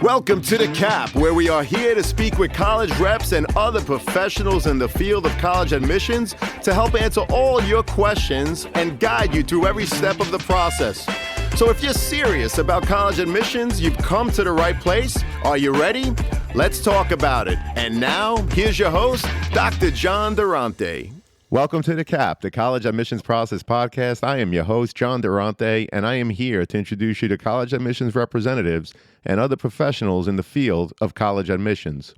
Welcome to The Cap, where we are here to speak with college reps and other professionals in the field of college admissions to help answer all your questions and guide you through every step of the process. So if you're serious about college admissions, you've come to the right place. Are you ready? Let's talk about it. And now, here's your host, Dr. John Durante. Welcome to The Cap, the College Admissions Process Podcast. I am your host, John Durante, and I am here to introduce you to college admissions representatives and other professionals in the field of college admissions.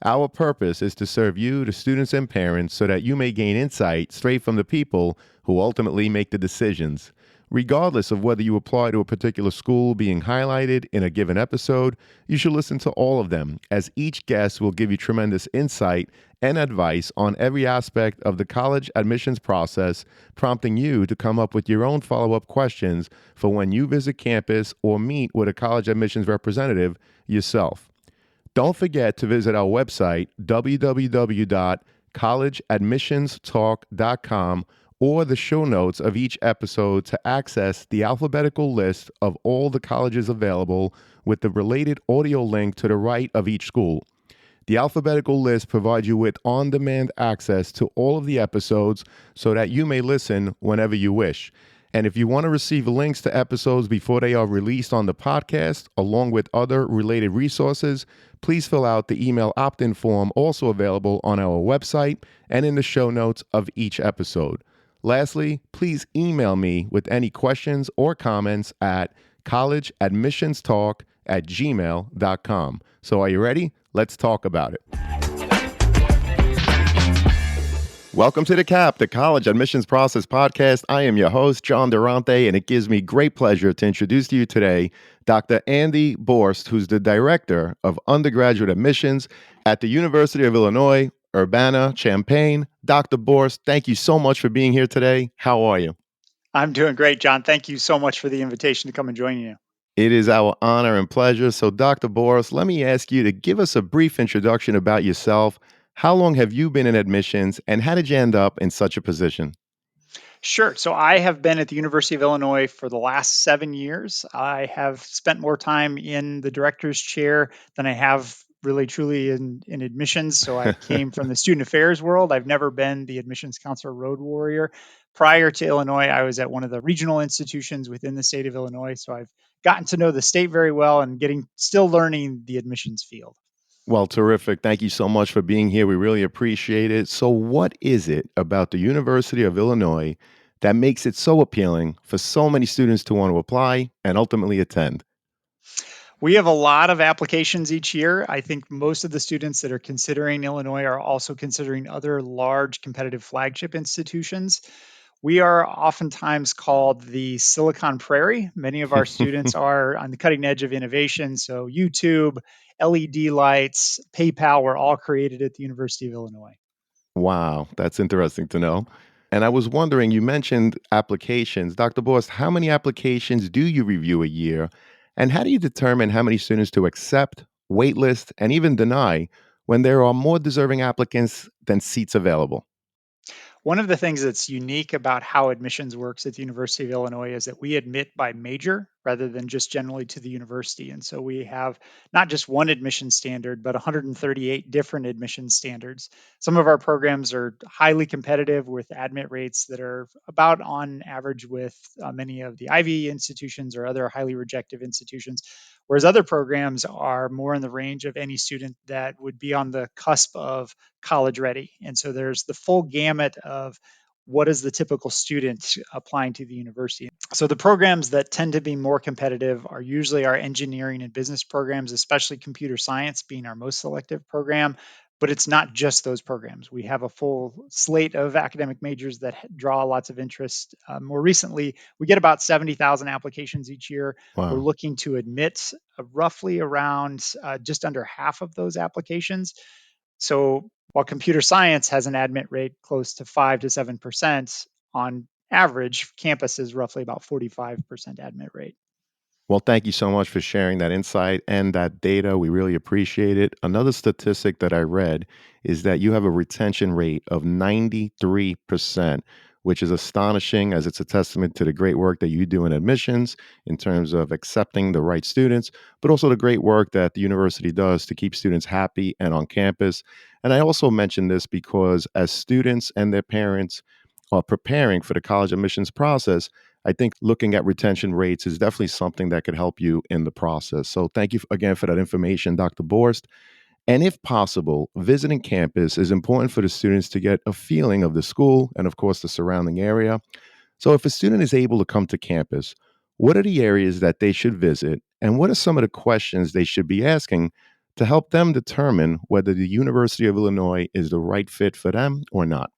Our purpose is to serve you, the students and parents, so that you may gain insight straight from the people who ultimately make the decisions. Regardless of whether you apply to a particular school being highlighted in a given episode, you should listen to all of them, as each guest will give you tremendous insight and advice on every aspect of the college admissions process, prompting you to come up with your own follow-up questions for when you visit campus or meet with a college admissions representative yourself. Don't forget to visit our website, www.collegeadmissionstalk.com, or the show notes of each episode to access the alphabetical list of all the colleges available with the related audio link to the right of each school. The alphabetical list provides you with on-demand access to all of the episodes so that you may listen whenever you wish. And if you want to receive links to episodes before they are released on the podcast, along with other related resources, please fill out the email opt-in form also available on our website and in the show notes of each episode. Lastly, please email me with any questions or comments at collegeadmissionstalk@gmail.com. So are you ready? Let's talk about it. Welcome to The Cap, the College Admissions Process Podcast. I am your host, John Durante, and it gives me great pleasure to introduce to you today Dr. Andy Borst, who's the Director of Undergraduate Admissions at the University of Illinois, Urbana-Champaign. Dr. Borst, thank you so much for being here today. How are you? I'm doing great, John. Thank you so much for the invitation to come and join you. It is our honor and pleasure. So, Dr. Borst, let me ask you to give us a brief introduction about yourself. How long have you been in admissions, and how did you end up in such a position? Sure. So I have been at the University of Illinois for the last 7 years. I have spent more time in the director's chair than I have really truly in admissions. So I came from the student affairs world. I've never been the admissions counselor road warrior. Prior to Illinois, I was at one of the regional institutions within the state of Illinois. So I've gotten to know the state very well and still learning the admissions field. Well, terrific. Thank you so much for being here. We really appreciate it. So, what is it about the University of Illinois that makes it so appealing for so many students to want to apply and ultimately attend? We have a lot of applications each year. I think most of the students that are considering Illinois are also considering other large competitive flagship institutions. We are oftentimes called the Silicon Prairie. Many of our students are on the cutting edge of innovation. So, YouTube, LED lights, PayPal were all created at the University of Illinois. Wow, that's interesting to know. And I was wondering, you mentioned applications. Dr. Borst, how many applications do you review a year? And how do you determine how many students to accept, waitlist, and even deny when there are more deserving applicants than seats available? One of the things that's unique about how admissions works at the University of Illinois is that we admit by major rather than just generally to the university. And so we have not just one admission standard, but 138 different admission standards. Some of our programs are highly competitive with admit rates that are about on average with many of the Ivy institutions or other highly rejective institutions. Whereas other programs are more in the range of any student that would be on the cusp of college ready. And so there's the full gamut of what is the typical student applying to the university. So the programs that tend to be more competitive are usually our engineering and business programs, especially computer science being our most selective program. But it's not just those programs. We have a full slate of academic majors that draw lots of interest. More recently, we get about 70,000 applications each year. We're Wow. looking to admit roughly around just under half of those applications. So while computer science has an admit rate close to 5 to 7%, on average, campus is roughly about 45% admit rate. Well, thank you so much for sharing that insight and that data. We really appreciate it. Another statistic that I read is that you have a retention rate of 93%, which is astonishing as it's a testament to the great work that you do in admissions in terms of accepting the right students, but also the great work that the university does to keep students happy and on campus. And I also mention this because as students and their parents are preparing for the college admissions process, I think looking at retention rates is definitely something that could help you in the process. So thank you again for that information, Dr. Borst. And if possible, visiting campus is important for the students to get a feeling of the school and, of course, the surrounding area. So if a student is able to come to campus, what are the areas that they should visit? And what are some of the questions they should be asking to help them determine whether the University of Illinois is the right fit for them or not?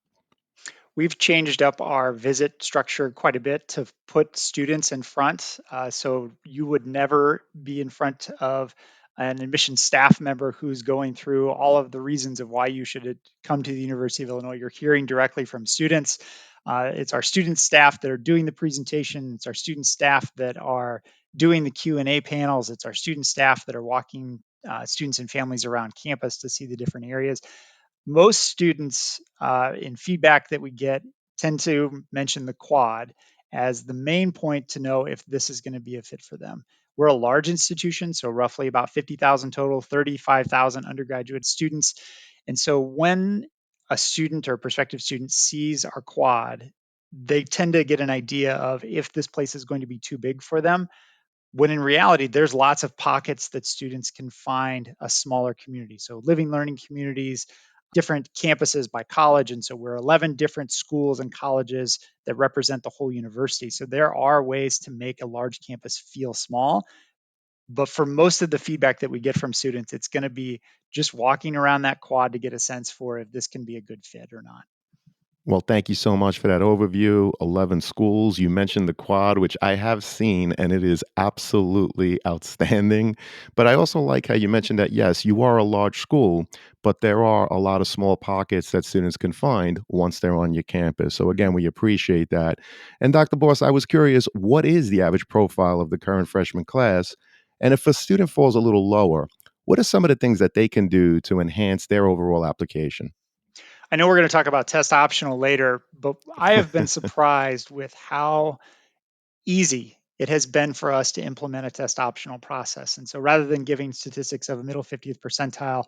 We've changed up our visit structure quite a bit to put students in front. So you would never be in front of an admissions staff member who's going through all of the reasons of why you should come to the University of Illinois. You're hearing directly from students. It's our student staff that are doing the presentation. It's our student staff that are doing the Q&A panels. It's our student staff that are walking students and families around campus to see the different areas. Most students in feedback that we get tend to mention the quad as the main point to know if this is going to be a fit for them. We're a large institution, so roughly about 50,000 total, 35,000 undergraduate students. And so when a student or prospective student sees our quad, they tend to get an idea of if this place is going to be too big for them, when in reality, there's lots of pockets that students can find a smaller community. So, living learning communities, different campuses by college. And so, we're 11 different schools and colleges that represent the whole university. So, there are ways to make a large campus feel small. But for most of the feedback that we get from students, it's going to be just walking around that quad to get a sense for if this can be a good fit or not. Well, thank you so much for that overview. 11 schools. You mentioned the quad, which I have seen, and it is absolutely outstanding. But I also like how you mentioned that, yes, you are a large school, but there are a lot of small pockets that students can find once they're on your campus. So, again, we appreciate that. And Dr. Boss, I was curious, what is the average profile of the current freshman class? And if a student falls a little lower, what are some of the things that they can do to enhance their overall application? I know we're going to talk about test optional later, but I have been surprised with how easy it has been for us to implement a test optional process. And so rather than giving statistics of a middle 50th percentile,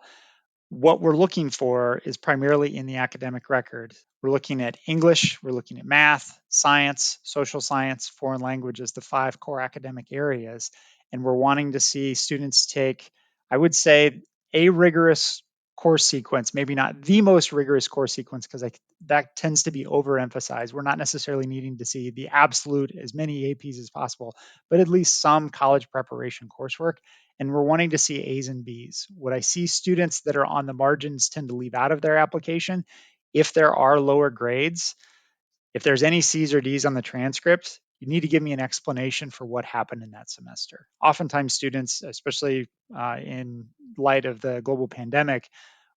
what we're looking for is primarily in the academic record. We're looking at English, we're looking at math, science, social science, foreign language as the five core academic areas. And we're wanting to see students take, I would say, a rigorous course sequence, maybe not the most rigorous course sequence, because that tends to be overemphasized. We're not necessarily needing to see the absolute as many APs as possible, but at least some college preparation coursework, and we're wanting to see A's and B's. What I see students that are on the margins tend to leave out of their application. If there are lower grades, if there's any C's or D's on the transcript, you need to give me an explanation for what happened in that semester. Oftentimes, students, especially in light of the global pandemic,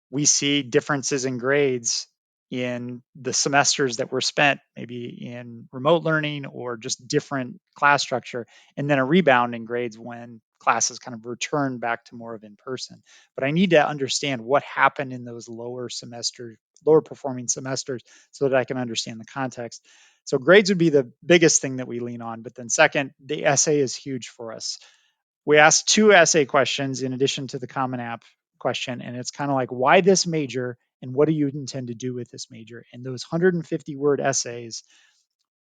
we see differences in grades in the semesters that were spent maybe in remote learning or just different class structure, and then a rebound in grades when classes kind of return back to more of in person. But I need to understand what happened in those lower performing semesters so that I can understand the context. So grades would be the biggest thing that we lean on. But then second, the essay is huge for us. We asked two essay questions in addition to the Common App question, and it's kind of like, why this major and what do you intend to do with this major? And those 150-word essays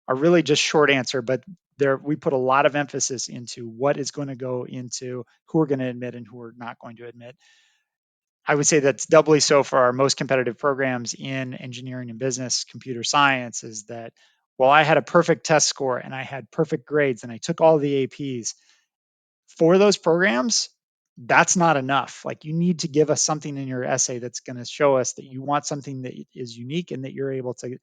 are really just short answer, but there we put a lot of emphasis into what is going to go into who we're going to admit and who we're not going to admit. I would say that's doubly so for our most competitive programs in engineering and business, computer science, is that while I had a perfect test score and I had perfect grades and I took all the APs, for those programs, that's not enough. Like, you need to give us something in your essay that's going to show us that you want something that is unique and that you're able to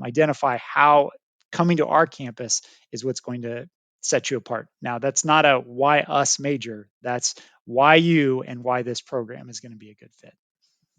identify how coming to our campus is what's going to set you apart. Now, that's not a why us major. That's why you and why this program is going to be a good fit.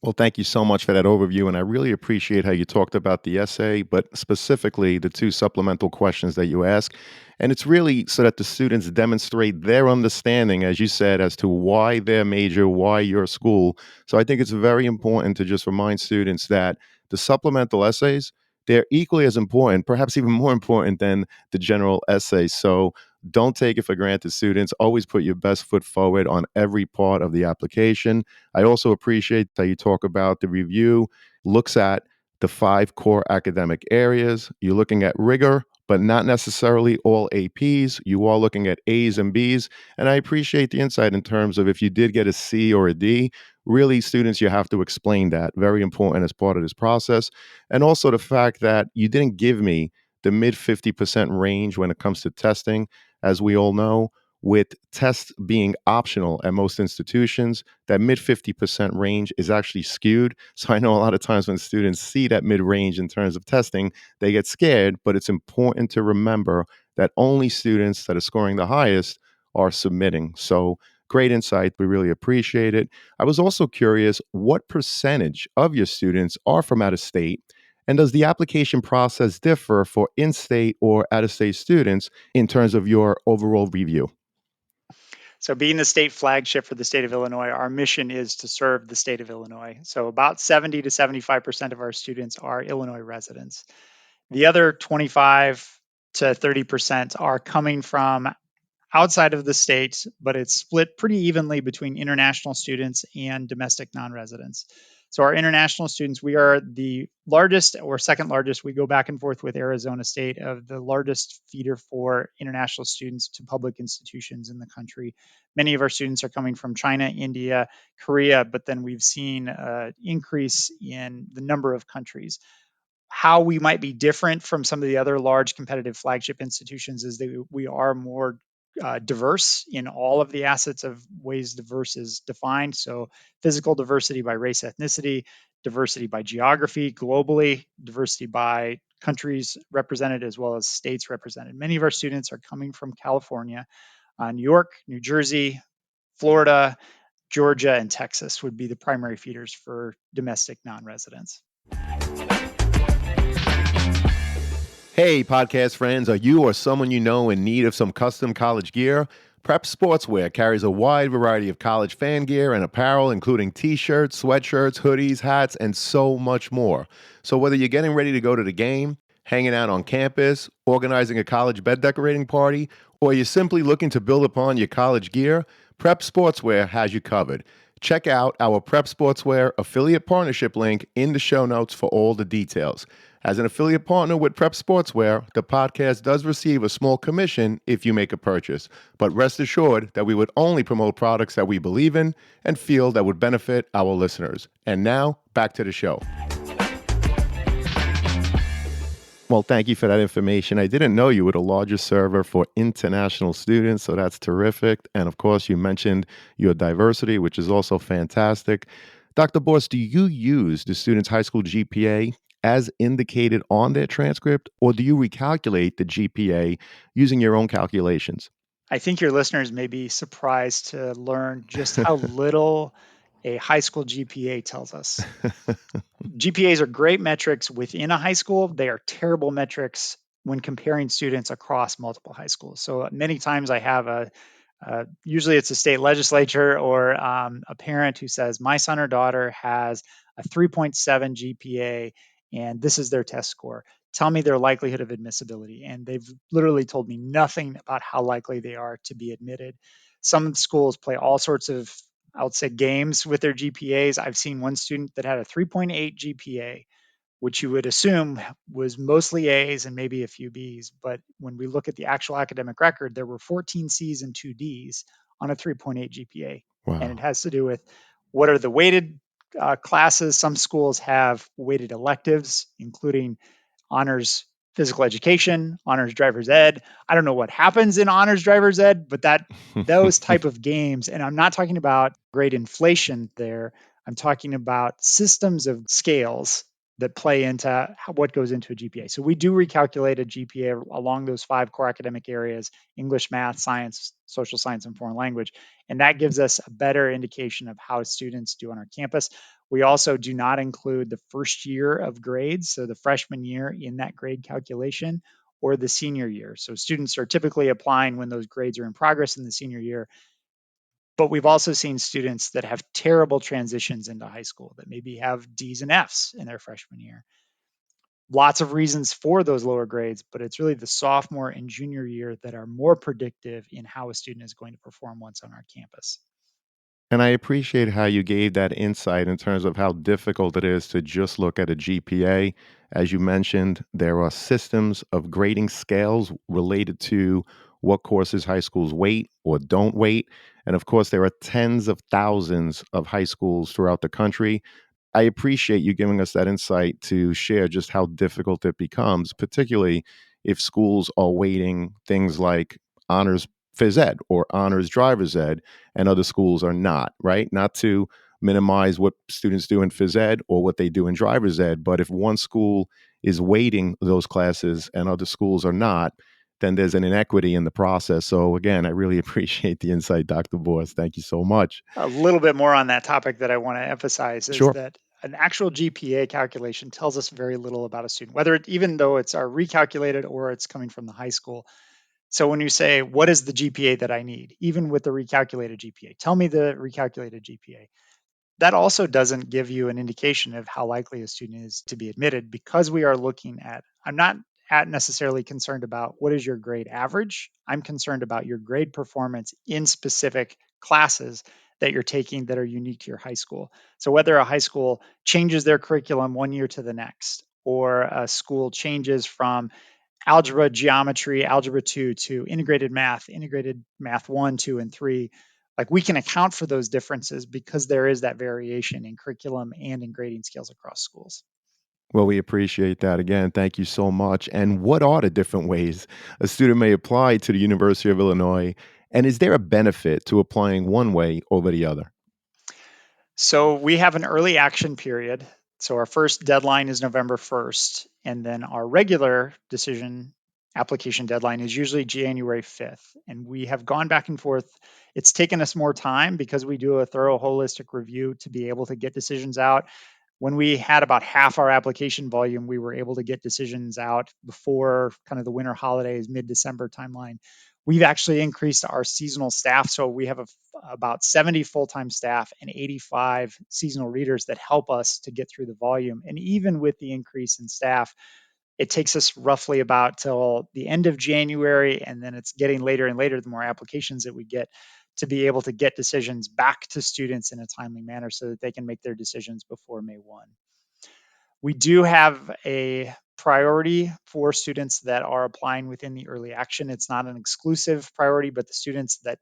Well, thank you so much for that overview. And I really appreciate how you talked about the essay, but specifically the two supplemental questions that you ask. And it's really so that the students demonstrate their understanding, as you said, as to why their major, why your school. So I think it's very important to just remind students that the supplemental essays, they're equally as important, perhaps even more important than the general essay. So don't take it for granted, students. Always put your best foot forward on every part of the application. I also appreciate that you talk about the review looks at the five core academic areas. You're looking at rigor, but not necessarily all APs. You are looking at A's and B's. And I appreciate the insight in terms of if you did get a C or a D, really, students, you have to explain that. Very important as part of this process. And also the fact that you didn't give me the mid 50% range when it comes to testing. As we all know, with tests being optional at most institutions, that mid 50% range is actually skewed. So I know a lot of times when students see that mid range in terms of testing, they get scared, but it's important to remember that only students that are scoring the highest are submitting. So great insight. We really appreciate it. I was also curious what percentage of your students are from out of state? And does the application process differ for in state or out of state students in terms of your overall review? So, being the state flagship for the state of Illinois, our mission is to serve the state of Illinois. So, about 70 to 75% of our students are Illinois residents. The other 25 to 30% are coming from outside of the state, but it's split pretty evenly between international students and domestic non-residents. So our international students, we are the largest or second largest. We go back and forth with Arizona State of the largest feeder for international students to public institutions in the country. Many of our students are coming from China, India, Korea, but then we've seen an increase in the number of countries. How we might be different from some of the other large competitive flagship institutions is that we are more diverse in all of the assets of ways diverse is defined. So, physical diversity by race, ethnicity, diversity by geography, globally, diversity by countries represented as well as states represented. Many of our students are coming from California, New York, New Jersey, Florida, Georgia, and Texas would be the primary feeders for domestic non residents. Hey, podcast friends, are you or someone you know in need of some custom college gear? Prep Sportswear carries a wide variety of college fan gear and apparel, including t shirts, sweatshirts, hoodies, hats, and so much more. So, whether you're getting ready to go to the game, hanging out on campus, organizing a college bed decorating party, or you're simply looking to build upon your college gear, Prep Sportswear has you covered. Check out our Prep Sportswear affiliate partnership link in the show notes for all the details. As an affiliate partner with Prep Sportswear, the podcast does receive a small commission if you make a purchase. But rest assured that we would only promote products that we believe in and feel that would benefit our listeners. And now, back to the show. Well, thank you for that information. I didn't know you were the largest server for international students, so that's terrific. And of course, you mentioned your diversity, which is also fantastic. Dr. Boss, do you use the students' high school GPA as indicated on their transcript, or do you recalculate the GPA using your own calculations? I think your listeners may be surprised to learn just how little a high school GPA tells us. GPAs are great metrics within a high school. They are terrible metrics when comparing students across multiple high schools. So many times I have usually it's a state legislature or a parent who says, my son or daughter has a 3.7 GPA and this is their test score. Tell me their likelihood of admissibility. And they've literally told me nothing about how likely they are to be admitted. Some schools play all sorts of, I would say, games with their GPAs. I've seen one student that had a 3.8 GPA, which you would assume was mostly A's and maybe a few B's. But when we look at the actual academic record, there were 14 C's and 2 D's on a 3.8 GPA. And it Wow. has to do with what are the weighted classes. Some schools have weighted electives, including honors physical education, honors driver's ed. I don't know what happens in honors driver's ed, but that those type of games, and I'm not talking about grade inflation there. I'm talking about systems of scales that play into what goes into a GPA. So we do recalculate a GPA along those five core academic areas: English, math, science, social science, and foreign language. And that gives us a better indication of how students do on our campus. We also do not include the first year of grades, so the freshman year in that grade calculation, or the senior year. So students are typically applying when those grades are in progress in the senior year. But we've also seen students that have terrible transitions into high school that maybe have D's and F's in their freshman year. lots of reasons for those lower grades, but it's really the sophomore and junior year that are more predictive in how a student is going to perform once on our campus. And I appreciate how you gave that insight in terms of how difficult it is to just look at a GPA. As you mentioned, there are systems of grading scales related to what courses high schools weight or don't weight. And of course, there are tens of thousands of high schools throughout the country. I appreciate you giving us that insight to share just how difficult it becomes, particularly if schools are weighting things like honors phys ed or honors driver's ed, and other schools are not, right? Not to minimize what students do in phys ed or what they do in driver's ed, but if one school is weighting those classes and other schools are not, then there's an inequity in the process. So again, I really appreciate the insight, Dr. Boris. Thank you so much. A little bit more on that topic that I want to emphasize is Sure. that an actual GPA calculation tells us very little about a student, even though it's our recalculated or it's coming from the high school. So when you say, what is the GPA that I need, even with the recalculated GPA, tell me the recalculated GPA. That also doesn't give you an indication of how likely a student is to be admitted because we are looking at, I'm not at necessarily concerned about what is your grade average. I'm concerned about your grade performance in specific classes that you're taking that are unique to your high school. So whether a high school changes their curriculum one year to the next, or a school changes from algebra, geometry, algebra 2 to integrated math 1, 2, and 3. Like we can account for those differences because there is that variation in curriculum and in grading scales across schools. Well, we appreciate that. Again, thank you so much. And what are the different ways a student may apply to the University of Illinois? And is there a benefit to applying one way over the other? So we have an early action period. So our first deadline is November 1st, and then our regular decision application deadline is usually January 5th. And we have gone back and forth. It's taken us more time because we do a thorough holistic review to be able to get decisions out. When we had about half our application volume, we were able to get decisions out before kind of the winter holidays, mid-December timeline. We've actually increased our seasonal staff. So we have about 70 full-time staff and 85 seasonal readers that help us to get through the volume. And even with the increase in staff, it takes us roughly about till the end of January, and then it's getting later and later the more applications that we get to be able to get decisions back to students in a timely manner so that they can make their decisions before May 1. We do have a priority for students that are applying within the early action. It's not an exclusive priority, but the students that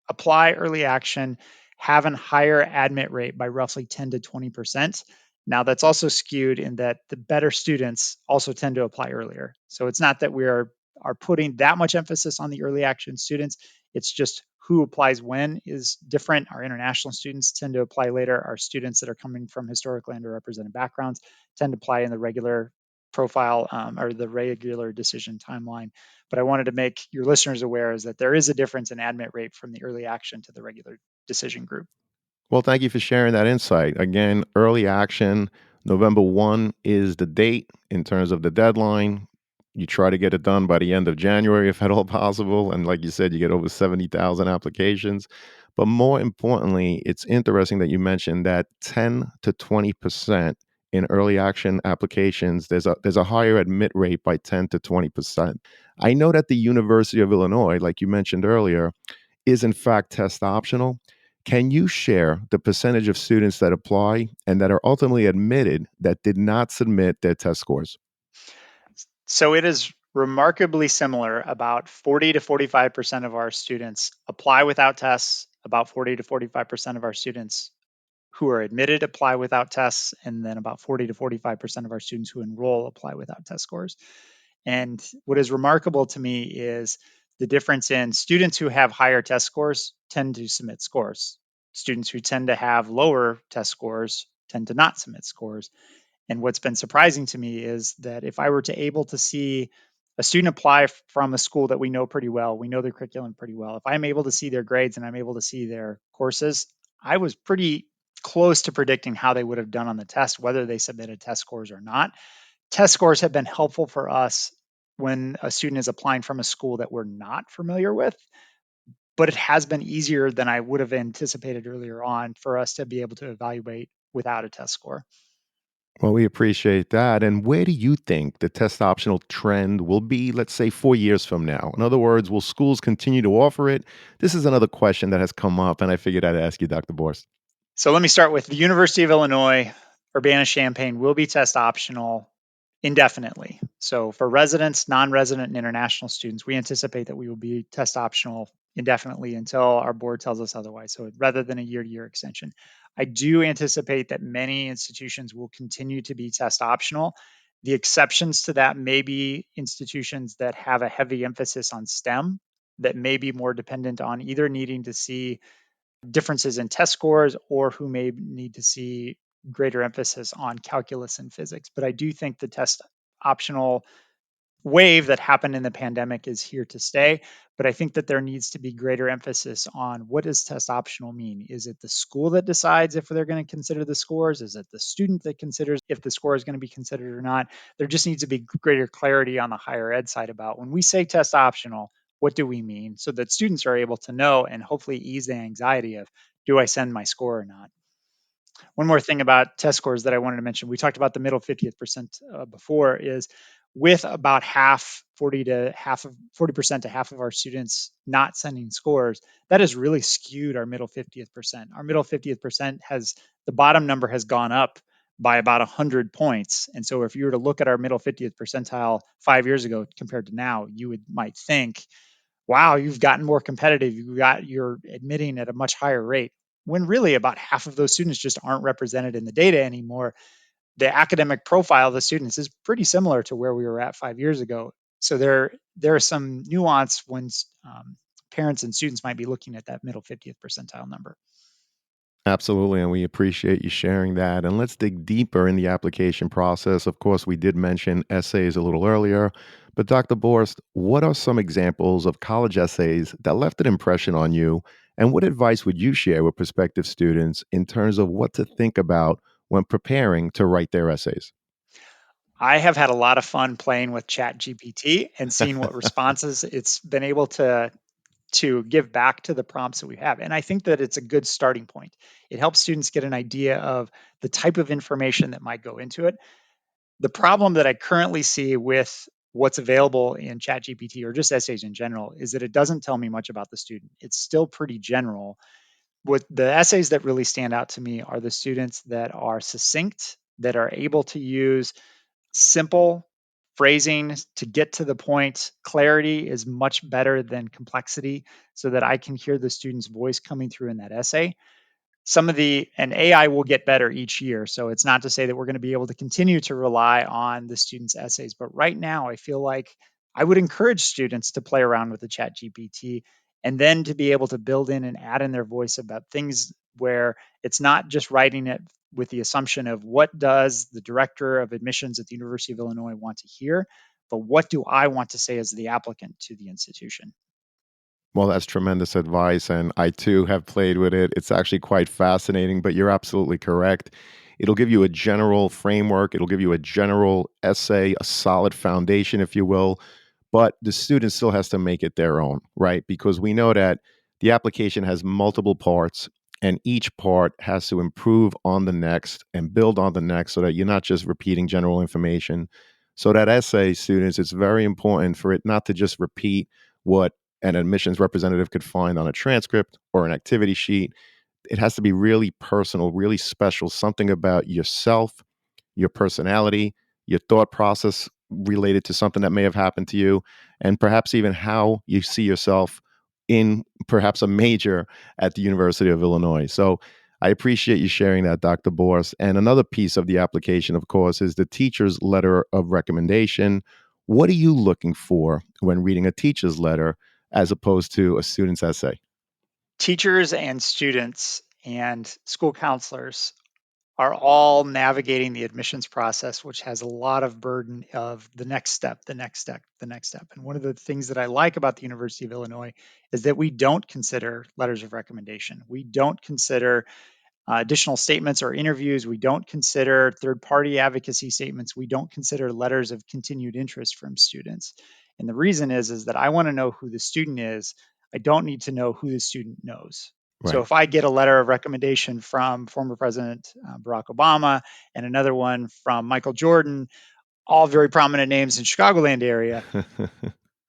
apply early action have a higher admit rate by roughly 10 to 20%. Now, that's also skewed in that the better students also tend to apply earlier. So it's not that are putting that much emphasis on the early action students. It's just who applies when is different. Our international students tend to apply later. Our students that are coming from historically underrepresented backgrounds tend to apply in the regular profile or the regular decision timeline. But I wanted to make your listeners aware is that there is a difference in admit rate from the early action to the regular decision group. Well, thank you for sharing that insight. Again, early action, November 1 is the date in terms of the deadline. You try to get it done by the end of January if at all possible. And like you said, you get over 70,000 applications. But more importantly, it's interesting that you mentioned that 10 to 20% in early action applications, there's a higher admit rate by 10 to 20%. I know that the University of Illinois, like you mentioned earlier, is in fact test optional. Can you share the percentage of students that apply and that are ultimately admitted that did not submit their test scores? So it is remarkably similar. About 40 to 45% of our students apply without tests. About 40 to 45% of our students who are admitted apply without tests. And then about 40 to 45% of our students who enroll apply without test scores. And what is remarkable to me is the difference in students who have higher test scores tend to submit scores. Students who tend to have lower test scores tend to not submit scores. And what's been surprising to me is that if I were to able to see a student apply from a school that we know pretty well, we know their curriculum pretty well. If I'm able to see their grades and I'm able to see their courses, I was pretty close to predicting how they would have done on the test, whether they submitted test scores or not. Test scores have been helpful for us when a student is applying from a school that we're not familiar with, but it has been easier than I would have anticipated earlier on for us to be able to evaluate without a test score. Well, we appreciate that. And where do you think the test optional trend will be, let's say, 4 years from now? In other words, will schools continue to offer it? This is another question that has come up, and I figured I'd ask you, Dr. Borst. So let me start with the University of Illinois, Urbana-Champaign will be test optional indefinitely. So for residents, non-resident, and international students, we anticipate that we will be test optional indefinitely until our board tells us otherwise. So rather than a year-to-year extension, I do anticipate that many institutions will continue to be test optional. The exceptions to that may be institutions that have a heavy emphasis on STEM, that may be more dependent on either needing to see differences in test scores or who may need to see greater emphasis on calculus and physics. But I do think the test optional wave that happened in the pandemic is here to stay. But I think that there needs to be greater emphasis on what does test optional mean? Is it the school that decides if they're going to consider the scores? Is it the student that considers if the score is going to be considered or not? There just needs to be greater clarity on the higher ed side about when we say test optional, what do we mean? So that students are able to know and hopefully ease the anxiety of do I send my score or not? One more thing about test scores that I wanted to mention. We talked about the middle 50th percent before is with about half 40% to half of our students not sending scores, that has really skewed our middle 50th percent. Our middle 50th percent has the bottom number has gone up by about 100 points. And so if you were to look at our middle 50th percentile 5 years ago compared to now, you would might think wow, you've gotten more competitive. You're admitting at a much higher rate. When really about half of those students just aren't represented in the data anymore. The academic profile of the students is pretty similar to where we were at 5 years ago. So there are some nuance when parents and students might be looking at that middle 50th percentile number. Absolutely, and we appreciate you sharing that. And let's dig deeper in the application process. Of course, we did mention essays a little earlier, but Dr. Borst, what are some examples of college essays that left an impression on you? And what advice would you share with prospective students in terms of what to think about when preparing to write their essays? I have had a lot of fun playing with Chat GPT and seeing what responses it's been able to give back to the prompts that we have. And I think that it's a good starting point. It helps students get an idea of the type of information that might go into it. The problem that I currently see with what's available in ChatGPT or just essays in general is that it doesn't tell me much about the student. It's still pretty general. What the essays that really stand out to me are the students that are succinct, that are able to use simple phrasing to get to the point. Clarity is much better than complexity so that I can hear the student's voice coming through in that essay. Some of the and AI will get better each year. So it's not to say that we're going to be able to continue to rely on the students' essays. But right now, I feel like I would encourage students to play around with the chat GPT and then to be able to build in and add in their voice about things where it's not just writing it with the assumption of what does the director of admissions at the University of Illinois want to hear, but what do I want to say as the applicant to the institution? Well, that's tremendous advice. And I too have played with it. It's actually quite fascinating, but you're absolutely correct. It'll give you a general framework, it'll give you a general essay, a solid foundation, if you will. But the student still has to make it their own, right? Because we know that the application has multiple parts, and each part has to improve on the next and build on the next so that you're not just repeating general information. So, that essay, students, it's very important for it not to just repeat what an admissions representative could find on a transcript or an activity sheet. It has to be really personal, really special, something about yourself, your personality, your thought process related to something that may have happened to you, and perhaps even how you see yourself in perhaps a major at the University of Illinois. So I appreciate you sharing that, Dr. Bors. And another piece of the application, of course, is the teacher's letter of recommendation. What are you looking for when reading a teacher's letter as opposed to a student's essay? Teachers and students and school counselors are all navigating the admissions process, which has a lot of burden of the next step, the next step, the next step. And one of the things that I like about the University of Illinois is that we don't consider letters of recommendation. We don't consider additional statements or interviews. We don't consider third party advocacy statements. We don't consider letters of continued interest from students. And the reason is that I want to know who the student is. I don't need to know who the student knows. So Right. if I get a letter of recommendation from former President Barack Obama and another one from Michael Jordan, all very prominent names in Chicagoland area,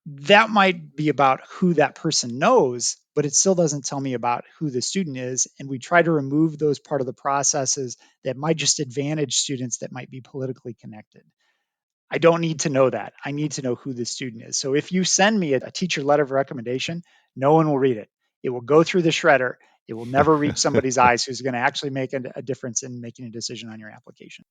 that might be about who that person knows, but it still doesn't tell me about who the student is. And we try to remove those part of the processes that might just advantage students that might be politically connected. I don't need to know that. I need to know who the student is. So if you send me a teacher letter of recommendation, no one will read it. It will go through the shredder. It will never reach somebody's eyes who's going to actually make a difference in making a decision on your application.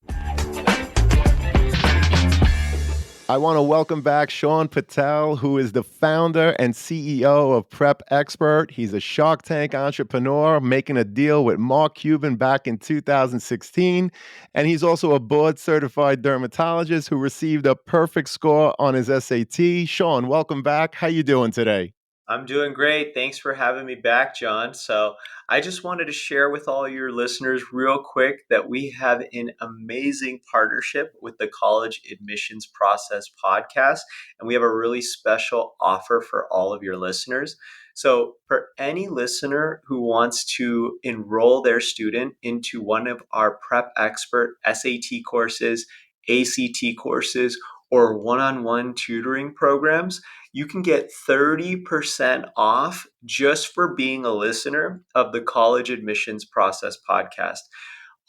I want to welcome back Sean Patel, who is the founder and CEO of Prep Expert. He's a Shark Tank entrepreneur making a deal with Mark Cuban back in 2016. And he's also a board certified dermatologist who received a perfect score on his SAT. Sean, welcome back. How you doing today? I'm doing great. Thanks for having me back, John. So, I just wanted to share with all your listeners real quick that we have an amazing partnership with the College Admissions Process podcast, and we have a really special offer for all of your listeners. So, for any listener who wants to enroll their student into one of our Prep Expert SAT courses, ACT courses, or one-on-one tutoring programs, you can get 30% off just for being a listener of the College Admissions Process podcast.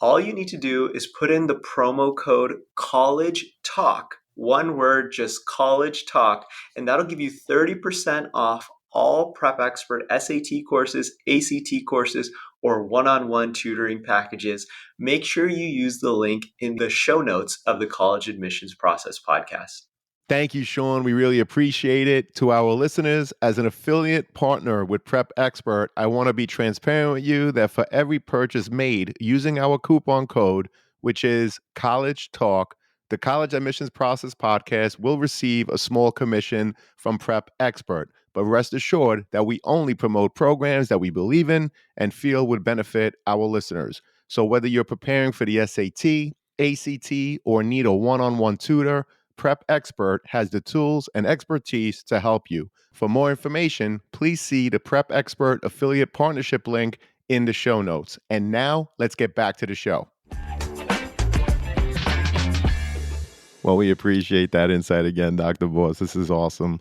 All you need to do is put in the promo code College Talk, one word, just College Talk, and that'll give you 30% off all Prep Expert SAT courses, ACT courses, or one-on-one tutoring packages. Make sure you use the link in the show notes of the College Admissions Process podcast. Thank you, Sean. We really appreciate it. To our listeners, as an affiliate partner with Prep Expert, I want to be transparent with you that for every purchase made using our coupon code, which is College Talk, the College Admissions Process podcast will receive a small commission from Prep Expert. But rest assured that we only promote programs that we believe in and feel would benefit our listeners. So whether you're preparing for the SAT, ACT, or need a one-on-one tutor, Prep Expert has the tools and expertise to help you. For more information, please see the Prep Expert affiliate partnership link in the show notes. And now let's get back to the show. Well, we appreciate that insight again, Dr. Boss. This is awesome.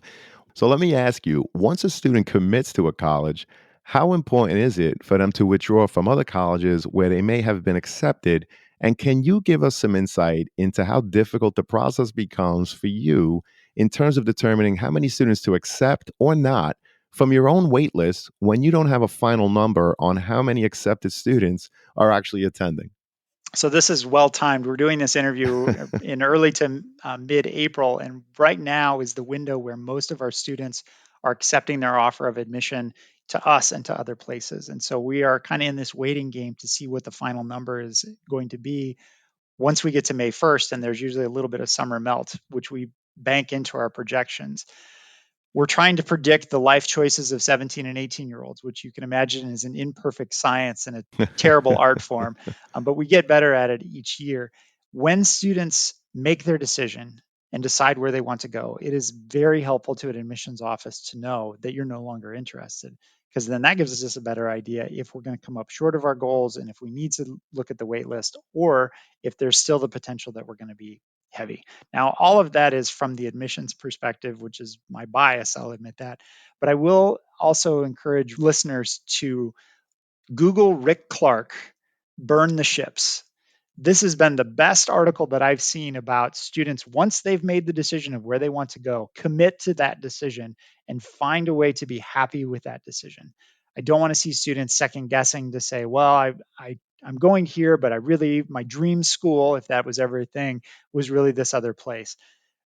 So let me ask you, once a student commits to a college, how important is it for them to withdraw from other colleges where they may have been accepted? And can you give us some insight into how difficult the process becomes for you in terms of determining how many students to accept or not from your own wait list when you don't have a final number on how many accepted students are actually attending? So this is well timed. We're doing this interview in early to mid-April, and right now is the window where most of our students are accepting their offer of admission to us and to other places. And so we are kind of in this waiting game to see what the final number is going to be once we get to May 1st, and there's usually a little bit of summer melt, which we bank into our projections. We're trying to predict the life choices of 17 and 18-year-olds, which you can imagine is an imperfect science and a terrible art form, but we get better at it each year. When students make their decision and decide where they want to go, it is very helpful to an admissions office to know that you're no longer interested, because then that gives us a better idea if we're going to come up short of our goals and if we need to look at the wait list, or if there's still the potential that we're going to be heavy. Now, all of that is from the admissions perspective, which is my bias, I'll admit that. But I will also encourage listeners to Google Rick Clark, Burn the Ships. This has been the best article that I've seen about students once they've made the decision of where they want to go, commit to that decision and find a way to be happy with that decision. I don't want to see students second guessing to say, well, I'm going here, but my dream school, if that was ever a thing, was really this other place.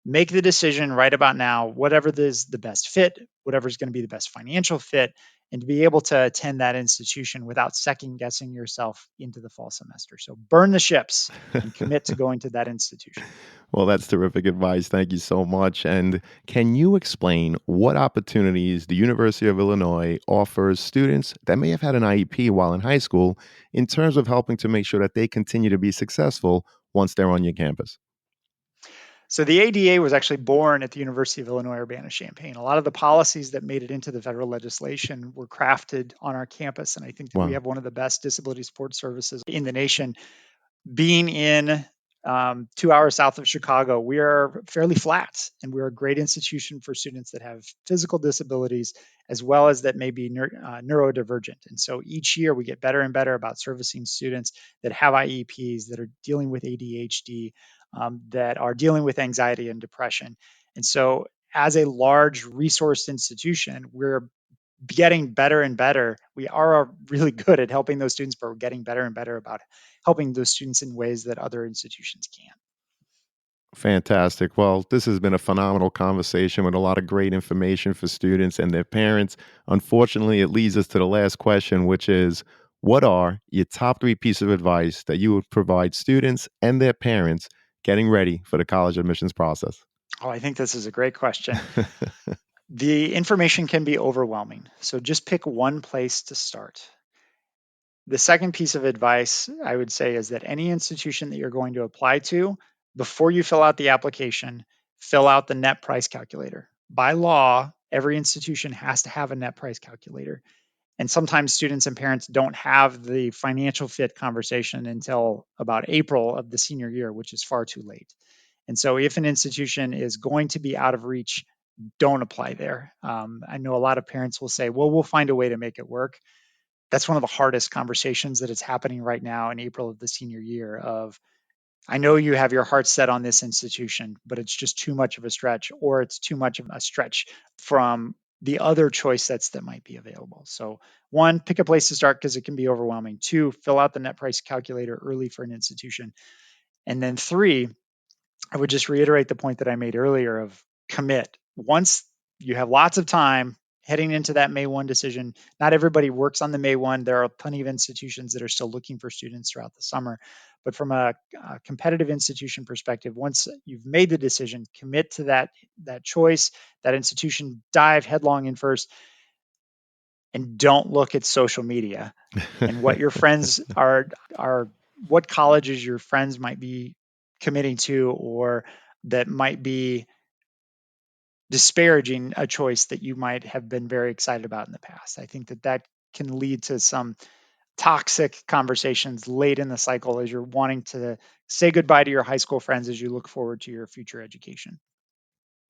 Make the decision right about now, whatever is the best fit, whatever's going to be the best financial fit, and to be able to attend that institution without second guessing yourself into the fall semester. So burn the ships and commit to going to that institution. Well, that's terrific advice. Thank you so much. And can you explain what opportunities the University of Illinois offers students that may have had an IEP while in high school in terms of helping to make sure that they continue to be successful once they're on your campus? So the ADA was actually born at the University of Illinois Urbana-Champaign. A lot of the policies that made it into the federal legislation were crafted on our campus, and I think that we Wow. have one of the best disability support services in the nation. Being in 2 hours south of Chicago, we are fairly flat, and we're a great institution for students that have physical disabilities as well as that may be neurodivergent. And so each year we get better and better about servicing students that have IEPs, that are dealing with ADHD, that are dealing with anxiety and depression. And so, as a large resourced institution, we're getting better and better. We are really good at helping those students, but we're getting better and better about helping those students in ways that other institutions can't. Fantastic. Well, this has been a phenomenal conversation with a lot of great information for students and their parents. Unfortunately, it leads us to the last question, which is what are your top 3 pieces of advice that you would provide students and their parents getting ready for the college admissions process? Oh, I think this is a great question. The information can be overwhelming, so just pick one place to start. The second piece of advice I would say is that any institution that you're going to apply to, before you fill out the application, fill out the net price calculator. By law, every institution has to have a net price calculator. And sometimes students and parents don't have the financial fit conversation until about April of the senior year, which is far too late. And so, if an institution is going to be out of reach, don't apply there. I know a lot of parents will say, well, we'll find a way to make it work. That's one of the hardest conversations that is happening right now in April of the senior year of, I know you have your heart set on this institution, but it's just too much of a stretch, or it's too much of a stretch from the other choice sets that might be available. So, one, pick a place to start because it can be overwhelming. Two, fill out the net price calculator early for an institution. And then three, I would just reiterate the point that I made earlier of commit. Once you have lots of time heading into that May 1 decision, not everybody works on the May 1. There are plenty of institutions that are still looking for students throughout the summer. But from a competitive institution perspective, once you've made the decision, commit to that choice, that institution, dive headlong in first, and don't look at social media and what your friends are what colleges your friends might be committing to, or that might be disparaging a choice that you might have been very excited about in the past. I think that can lead to some toxic conversations late in the cycle as you're wanting to say goodbye to your high school friends as you look forward to your future education.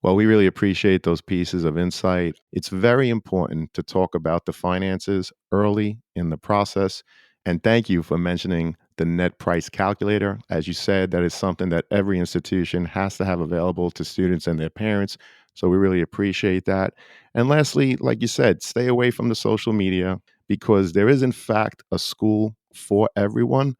Well, we really appreciate those pieces of insight. It's very important to talk about the finances early in the process. And thank you for mentioning the net price calculator. As you said, that is something that every institution has to have available to students and their parents. So we really appreciate that. And lastly, like you said, stay away from the social media because there is, in fact, a school for everyone,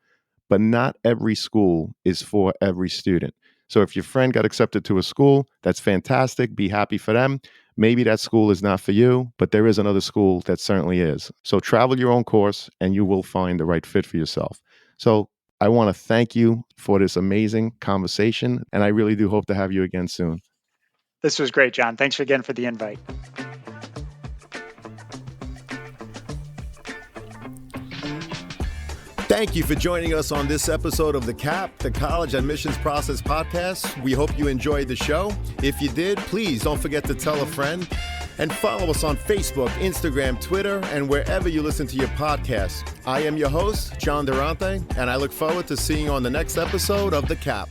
but not every school is for every student. So if your friend got accepted to a school, that's fantastic. Be happy for them. Maybe that school is not for you, but there is another school that certainly is. So travel your own course and you will find the right fit for yourself. So I want to thank you for this amazing conversation. And I really do hope to have you again soon. This was great, John. Thanks again for the invite. Thank you for joining us on this episode of The CAP, the College Admissions Process Podcast. We hope you enjoyed the show. If you did, please don't forget to tell a friend and follow us on Facebook, Instagram, Twitter, and wherever you listen to your podcasts. I am your host, John Durante, and I look forward to seeing you on the next episode of The CAP.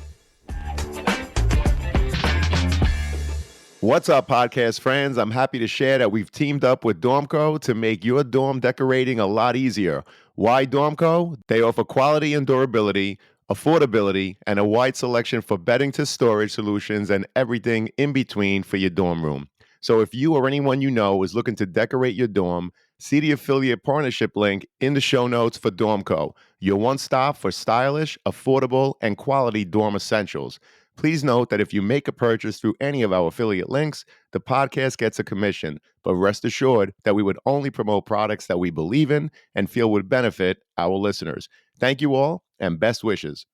What's up, podcast friends? I'm happy to share that we've teamed up with Dormco to make your dorm decorating a lot easier. Why Dormco? They offer quality and durability, affordability, and a wide selection for bedding to storage solutions and everything in between for your dorm room. So if you or anyone you know is looking to decorate your dorm, see the affiliate partnership link in the show notes for Dormco, your one-stop for stylish, affordable, and quality dorm essentials. Please note that if you make a purchase through any of our affiliate links, the podcast gets a commission, but rest assured that we would only promote products that we believe in and feel would benefit our listeners. Thank you all, and best wishes.